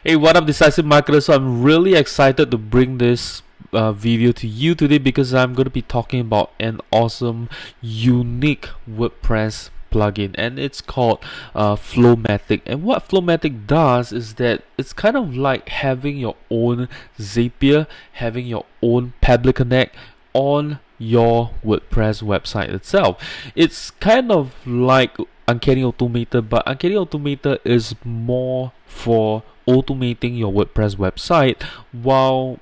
Hey, what up, decisive marketers? So I'm really excited to bring this video to you today because I'm going to be talking about an awesome, unique WordPress plugin, and it's called Flowmattic. And what Flowmattic does is that it's kind of like having your own Zapier, having your own Public Connect on your WordPress website itself. It's kind of like Uncanny Automator, but Uncanny Automator is more for automating your WordPress website, while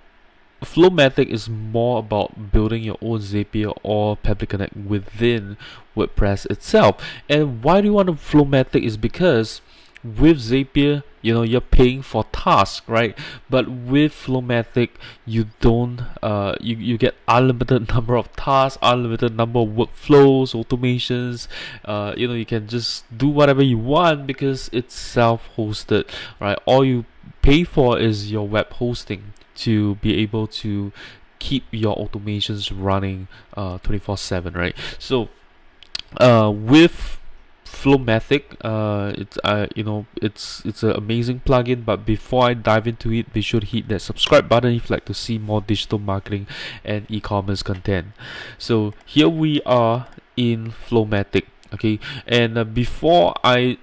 Flowmattic is more about building your own Zapier or Public Connect within WordPress itself. And why do you want a Flowmattic is because with Zapier, you're paying for tasks, right? But with Flowmattic, you don't you get unlimited number of tasks, unlimited number of workflows, automations. You can just do whatever you want because it's self-hosted, right? All you pay for is your web hosting to be able to keep your automations running 24/7, right? So with Flowmattic, it's an amazing plugin. But before I dive into it, be sure to hit that subscribe button if you'd like to see more digital marketing and e-commerce content. So here we are in Flowmattic, okay. And before I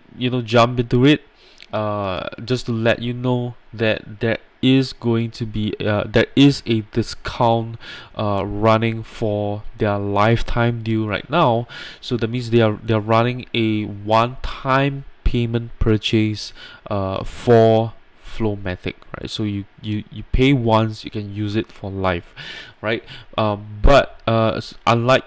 jump into it, just to let you know that there is a discount running for their lifetime deal right now. So that means they're running a one-time payment purchase for Flowmattic, right? So you pay once, you can use it for life, right? But unlike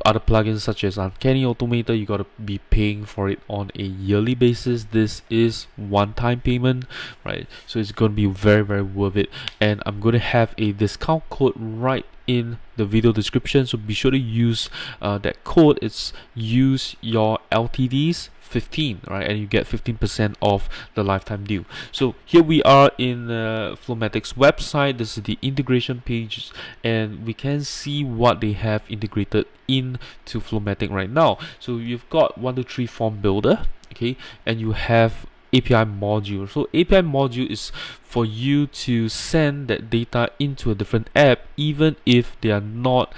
other plugins such as Uncanny Automator, you gotta be paying for it on a yearly basis. This is one-time payment, right? So it's gonna be very, very worth it. And I'm gonna have a discount code right in the video description, so be sure to use that code. It's use your LTDs 15, right, and you get 15% off the lifetime deal. So here we are in Flowmattic's website. This is the integration page, and we can see what they have integrated into Flowmattic right now. So you've got 123 form builder, okay, and you have API module. So API module is for you to send that data into a different app, even if they are not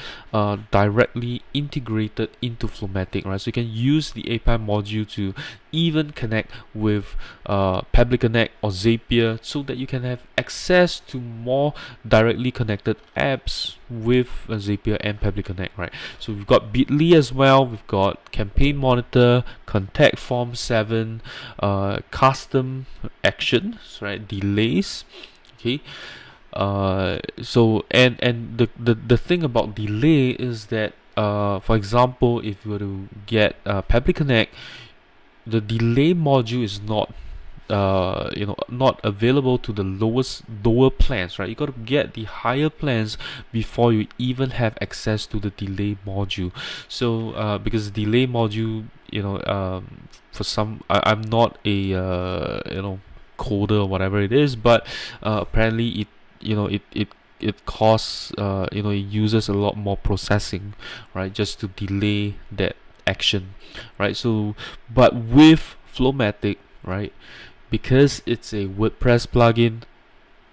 directly integrated into Flowmattic, right? So you can use the API module to even connect with Public Connect or Zapier, so that you can have access to more directly connected apps with Zapier and Public Connect, right? So we've got Bitly as well. We've got Campaign Monitor, Contact Form 7, custom actions, right? Delays, okay. So the thing about delay is that for example, if you were to get Public Connect, the delay module is not not available to the lower plans, right? You got to get the higher plans before you even have access to the delay module. So because delay module, for some, I'm not a coder or whatever it is, but apparently it costs it uses a lot more processing, right, just to delay that action, right? So but with Flowmattic, right, because it's a WordPress plugin,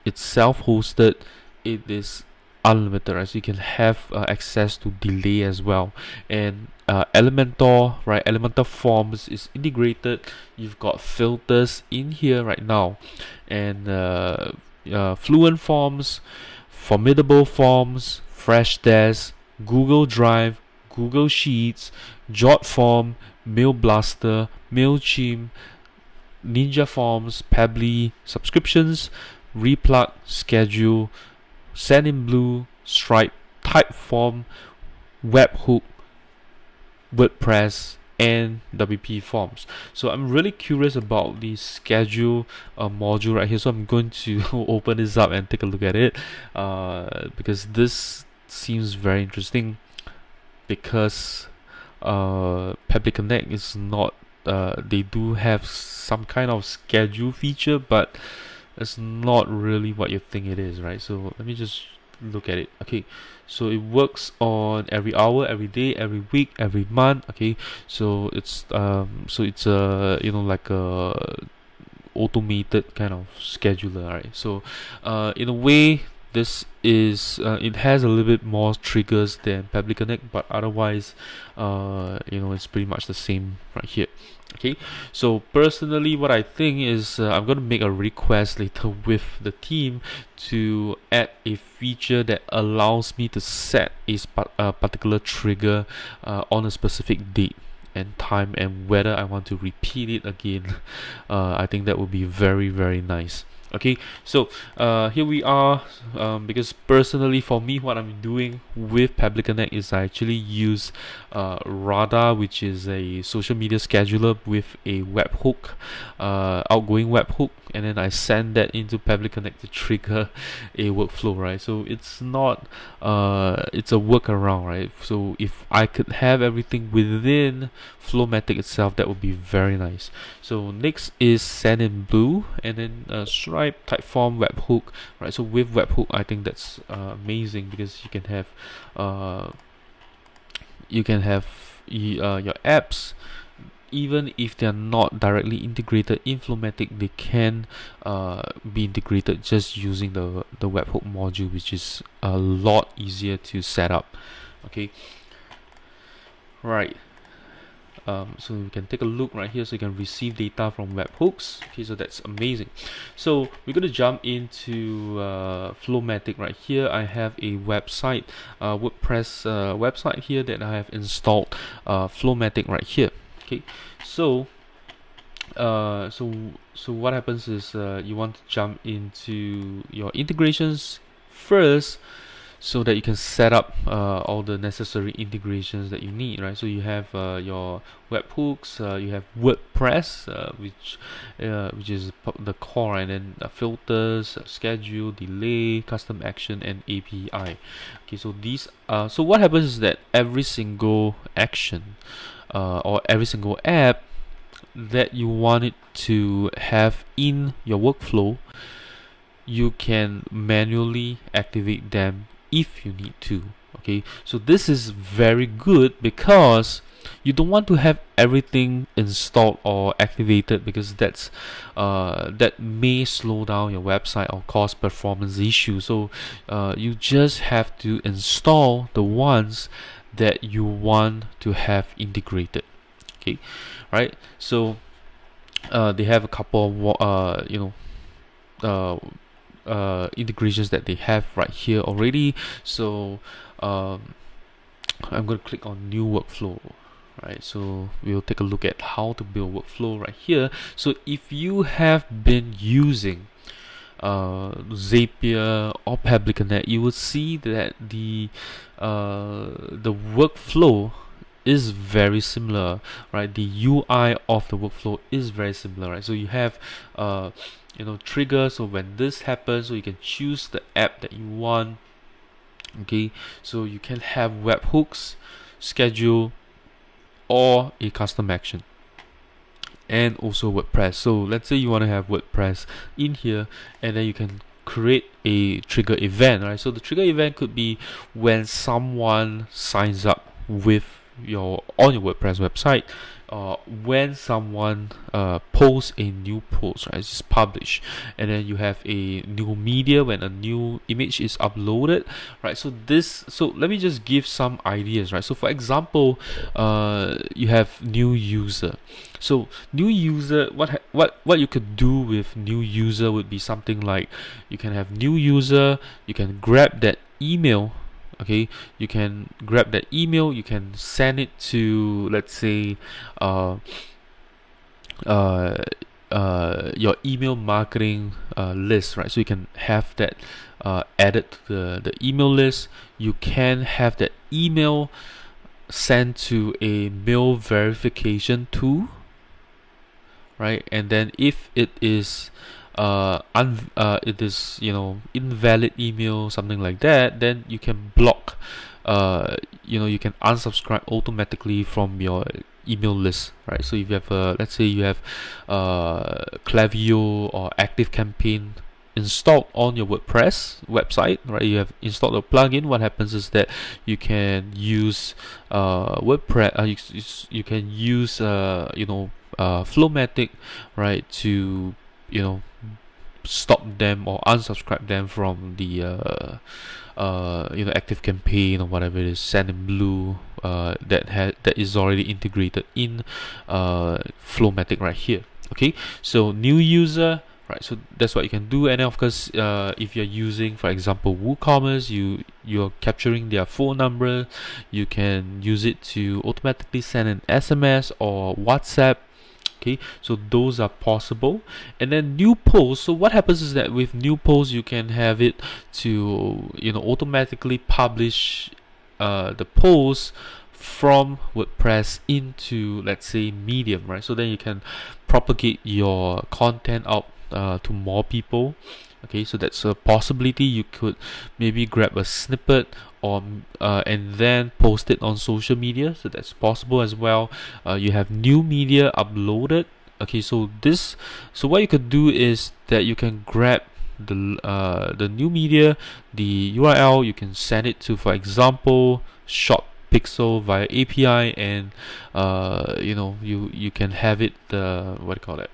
it's self-hosted, it is unlimited, right? So you can have access to delay as well. And Elementor, right? Elementor Forms is integrated. You've got filters in here right now, and Fluent Forms, Formidable Forms, Fresh Desk, Google Drive, Google Sheets, JotForm, Mail Blaster, MailChimp, Ninja Forms, Pabbly, Subscriptions, Replug, Schedule, Sendinblue, Stripe, Typeform, Webhook, WordPress, and WP Forms. So I'm really curious about the schedule module right here. So I'm going to open this up and take a look at it because this seems very interesting. Because Public Connect is not. They do have some kind of schedule feature, but it's not really what you think it is, right? So let me just look at it. Okay, so it works on every hour, every day, every week, every month. Okay, so it's like a automated kind of scheduler, right? So in a way, this is it has a little bit more triggers than Public Connect, but otherwise it's pretty much the same right here. Okay, so personally what I think is I'm going to make a request later with the team to add a feature that allows me to set a particular trigger on a specific date and time, and whether I want to repeat it again. I think that would be very, very nice. Okay, so here we are. Because personally for me, what I'm doing with Public Connect is I actually use Radar, which is a social media scheduler with a webhook, outgoing webhook, and then I send that into Public Connect to trigger a workflow, right? So it's not it's a workaround, right? So if I could have everything within Flowmattic itself, that would be very nice. So next is Send in Blue, and then Stripe, Typeform, webhook, right? So with webhook, I think that's amazing, because you can have your apps, even if they are not directly integrated in Flowmattic, they can be integrated just using the webhook module, which is a lot easier to set up. Okay, right. So you can take a look right here, so you can receive data from webhooks. Okay, so that's amazing. So we're going to jump into Flowmattic right here. I have a website, WordPress website here that I have installed Flowmattic right here. Okay, so so what happens is you want to jump into your integrations first, so that you can set up all the necessary integrations that you need, right? So you have your webhooks, you have WordPress, which is the core, and then filters, schedule, delay, custom action, and API. Okay, so these so what happens is that every single action or every single app that you want it to have in your workflow, you can manually activate them if you need to. Okay, so this is very good, because you don't want to have everything installed or activated, because that may slow down your website or cause performance issues. So you just have to install the ones that you want to have integrated. Okay, right? So they have a couple of integrations that they have right here already. So I'm going to click on new workflow, right? So we'll take a look at how to build workflow right here. So if you have been using Zapier or Public Connect, you will see that the workflow is very similar, right? The UI of the workflow is very similar, right? So you have trigger, so when this happens, so you can choose the app that you want. Okay, so you can have webhooks, schedule, or a custom action, and also WordPress. So let's say you want to have WordPress in here, and then you can create a trigger event, right? So the trigger event could be when someone signs up with your WordPress website, when someone posts a new post, right? It's just published, and then you have a new media when a new image is uploaded, right? So let me just give some ideas, right? So for example, you have new user. So new user, what you could do with new user would be something like, you can have new user, you can grab that email. Okay, you can grab that email, you can send it to, let's say, your email marketing list, right? So you can have that added to the email list. You can have that email sent to a mail verification tool, right? And then if it is invalid email, something like that, then you can block, you can unsubscribe automatically from your email list, right? So if you have let's say you have Klaviyo or ActiveCampaign installed on your WordPress website, right? You have installed a plugin. What happens is that you can use WordPress, you can use Flowmattic, right, to stop them or unsubscribe them from the active campaign or whatever it is, send in blue, that is already integrated in Flowmattic right here. Okay, so new user, right? So that's what you can do. And then of course, if you're using, for example, WooCommerce, you're capturing their phone number, you can use it to automatically send an SMS or WhatsApp. Okay, so those are possible. And then new posts, so what happens is that with new posts you can have it to automatically publish the posts from WordPress into, let's say, Medium, right? So then you can propagate your content out to more people. Okay, so that's a possibility. You could maybe grab a snippet or and then post it on social media, so that's possible as well. You have new media uploaded. Okay, so what you could do is that you can grab the new media, the URL, you can send it to, for example, Shop Pixel via API, and you can have it what do you call it,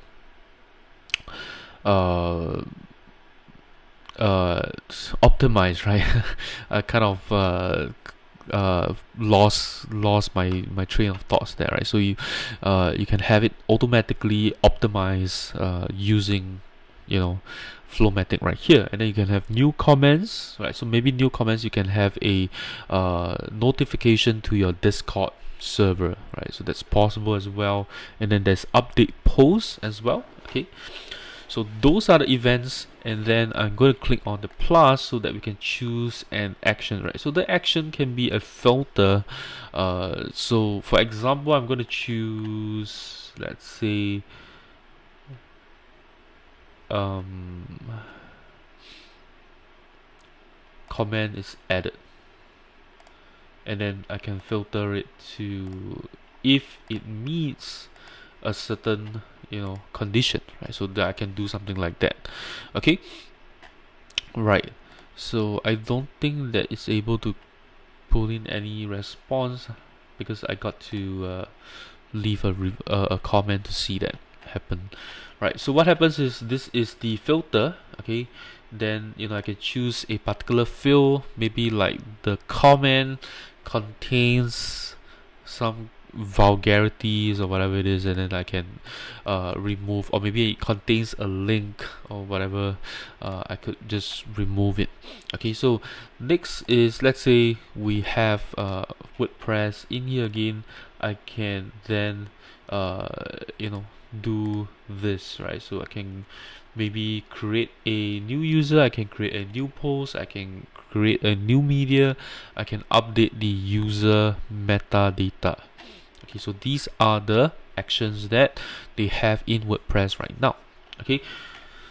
optimized, right? I kind of lost my train of thoughts there, right? So you can have it automatically optimize using Flowmattic right here. And then you can have new comments, right? So maybe new comments, you can have a notification to your Discord server, right? So that's possible as well. And then there's update posts as well. Okay, so those are the events, and then I'm going to click on the plus so that we can choose an action, right? So the action can be a filter. So for example, I'm going to choose, let's say, comment is added, and then I can filter it to if it meets a certain condition, right? So that I can do something like that. Okay, right. So I don't think that it's able to pull in any response because I got to leave a comment to see that happen. Right, so what happens is, this is the filter. Okay, then I can choose a particular field, maybe like the comment contains some vulgarities or whatever it is, and then I can remove, or maybe it contains a link or whatever, I could just remove it. Okay, so next is, let's say we have WordPress in here again. I can then do this, right? So I can maybe create a new user, I can create a new post, I can create a new media, I can update the user metadata. Okay, so these are the actions that they have in WordPress right now. Okay,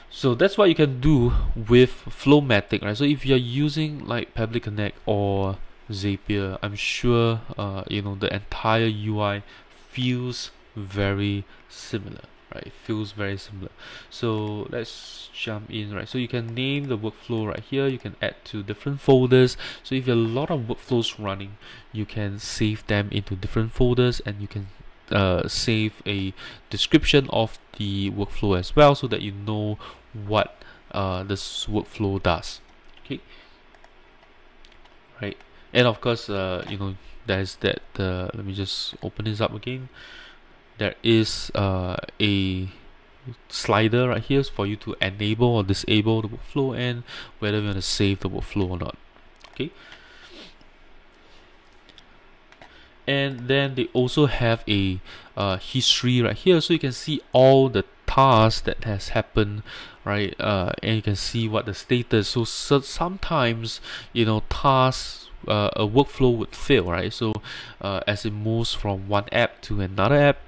so that's what you can do with Flowmattic, right? So if you're using like Public Connect or Zapier, I'm sure the entire UI feels very similar, right? It feels very similar. So let's jump in, right? So you can name the workflow right here. You can add to different folders. So if you have a lot of workflows running, you can save them into different folders, and you can save a description of the workflow as well, so that you know what this workflow does. Okay, right? And of course, there's that. Let me just open this up again. There is a slider right here for you to enable or disable the workflow, and whether you want to save the workflow or not. Okay, and then they also have a history right here, so you can see all the tasks that has happened, right? And you can see what the status. So sometimes tasks, a workflow would fail, right? So as it moves from one app to another app,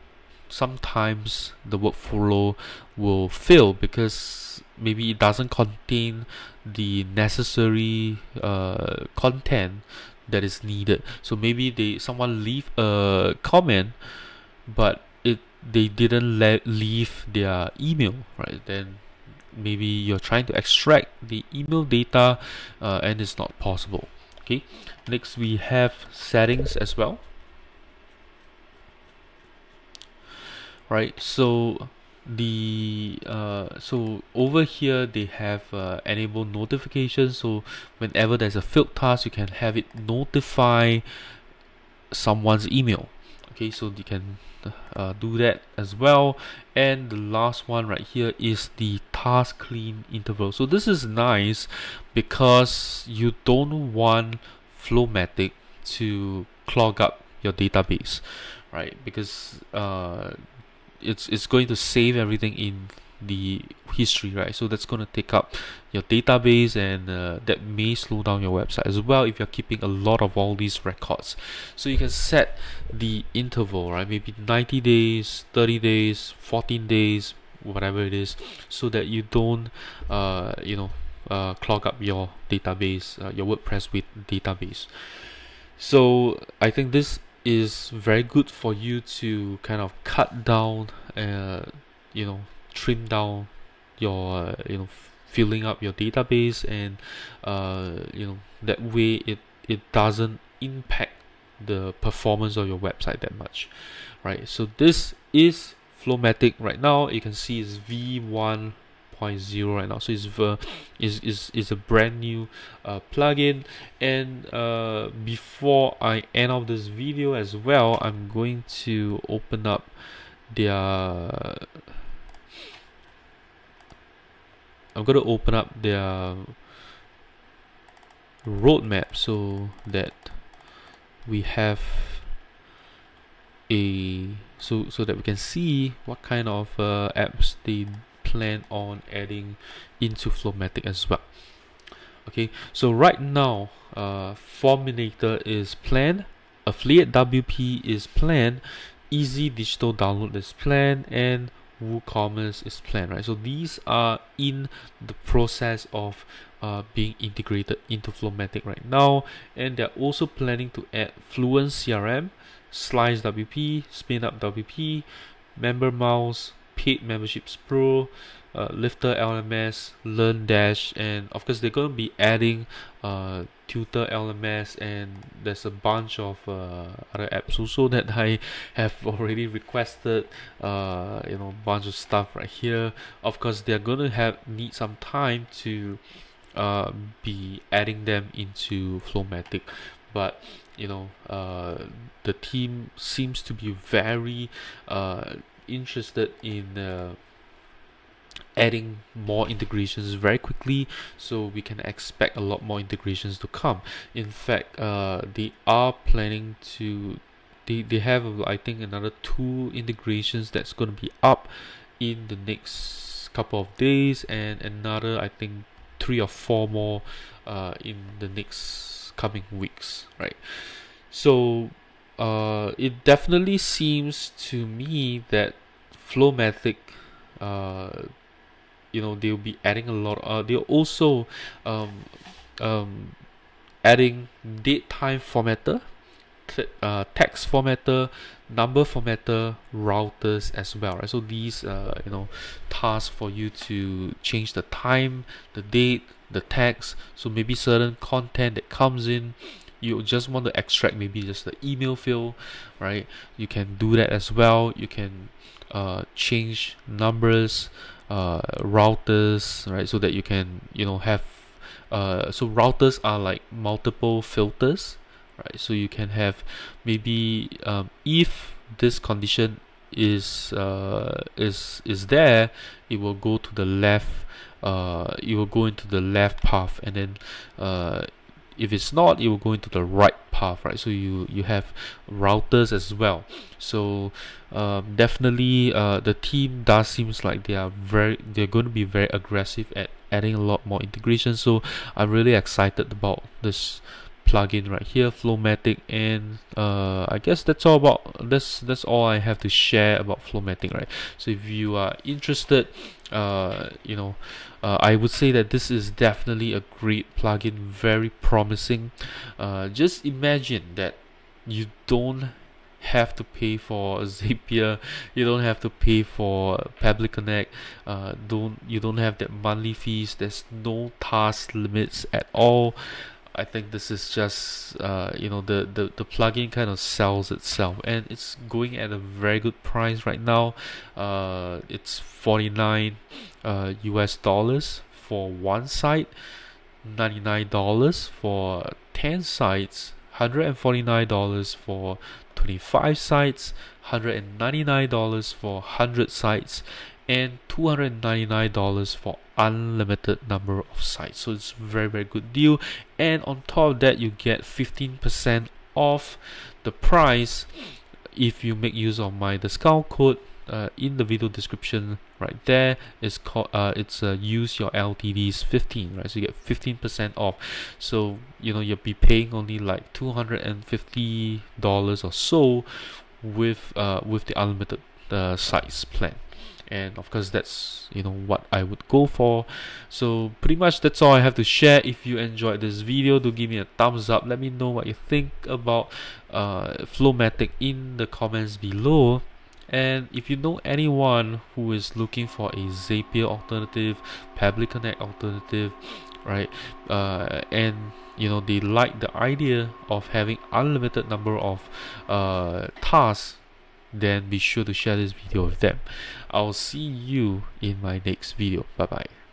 sometimes the workflow will fail because maybe it doesn't contain the necessary content that is needed. So maybe someone leave a comment, but they didn't leave their email, right? Then maybe you're trying to extract the email data, and it's not possible. Okay, next we have settings as well. Right, so so over here they have enable notifications, so whenever there's a failed task you can have it notify someone's email. Okay, so you can do that as well. And the last one right here is the task clean interval. So this is nice because you don't want Flowmattic to clog up your database, right? Because it's going to save everything in the history, right? So that's going to take up your database, and that may slow down your website as well if you're keeping a lot of all these records. So you can set the interval, right? Maybe 90 days, 30 days, 14 days, whatever it is, so that you don't clog up your database, your WordPress with database. So I think this is very good for you to kind of cut down, trim down your, filling up your database, and that way it doesn't impact the performance of your website that much, right? So this is Flowmattic right now. You can see it's v1.0 right now, so it's a brand new plugin. And before I end off this video as well, I'm going to open up their roadmap so that we have so that we can see what kind of apps they plan on adding into Flowmattic as well. Okay, so right now Forminator is planned, Affiliate WP is planned, Easy Digital Download is planned, and WooCommerce is planned, right? So these are in the process of being integrated into Flowmattic right now, and they're also planning to add Fluent CRM, Slice WP, SpinUp WP, Member Mouse, Paid Memberships Pro, Lifter LMS, Learn Dash, and of course they're going to be adding Tutor LMS, and there's a bunch of other apps also that I have already requested. Bunch of stuff right here. Of course, they're going to need some time to be adding them into Flowmattic, but the team seems to be very interested in adding more integrations very quickly, so we can expect a lot more integrations to come. In fact, they are planning to they have, I think, another 2 integrations that's going to be up in the next couple of days, and another, I think, 3 or 4 more in the next coming weeks, right? So it definitely seems to me that Flowmattic, they'll be adding a lot. They're also adding date time formatter, text formatter, number formatter, routers as well, right? So these tasks for you to change the time, the date, the text. So maybe certain content that comes in, you just want to extract maybe just the email field, right? You can do that as well. You can change numbers, routers, right? So that you can have so routers are like multiple filters, right? So you can have maybe if this condition is there, it will go to the left. It will go into the left path, and then if it's not, it will go into the right path, right? So you have routers as well. So definitely the team does seems like they're going to be very aggressive at adding a lot more integration. So I'm really excited about this plugin right here, Flowmattic. And I guess that's all I have to share about Flowmattic, right? So if you are interested, I would say that this is definitely a great plugin, very promising. Just imagine that you don't have to pay for Zapier, you don't have to pay for Public Connect, you don't have that monthly fees, there's no task limits at all. I think this is just the plugin kind of sells itself, and it's going at a very good price right now. It's 49 US dollars for one site, $99 for 10 sites, $149 for 25 sites, $199 for 100 sites, and $299 for unlimited number of sites. So it's a very, very good deal. And on top of that, you get 15% off the price if you make use of my discount code in the video description right there. It's called use your LTDs 15, right? So you get 15% off. So you'll be paying only like $250 or so with the unlimited size plan. And of course, that's what I would go for. So pretty much that's all I have to share. If you enjoyed this video, do give me a thumbs up. Let me know what you think about Flowmattic in the comments below. And if you know anyone who is looking for a Zapier alternative, Public Connect alternative, right, and they like the idea of having unlimited number of tasks, then be sure to share this video with them. I'll see you in my next video. Bye bye.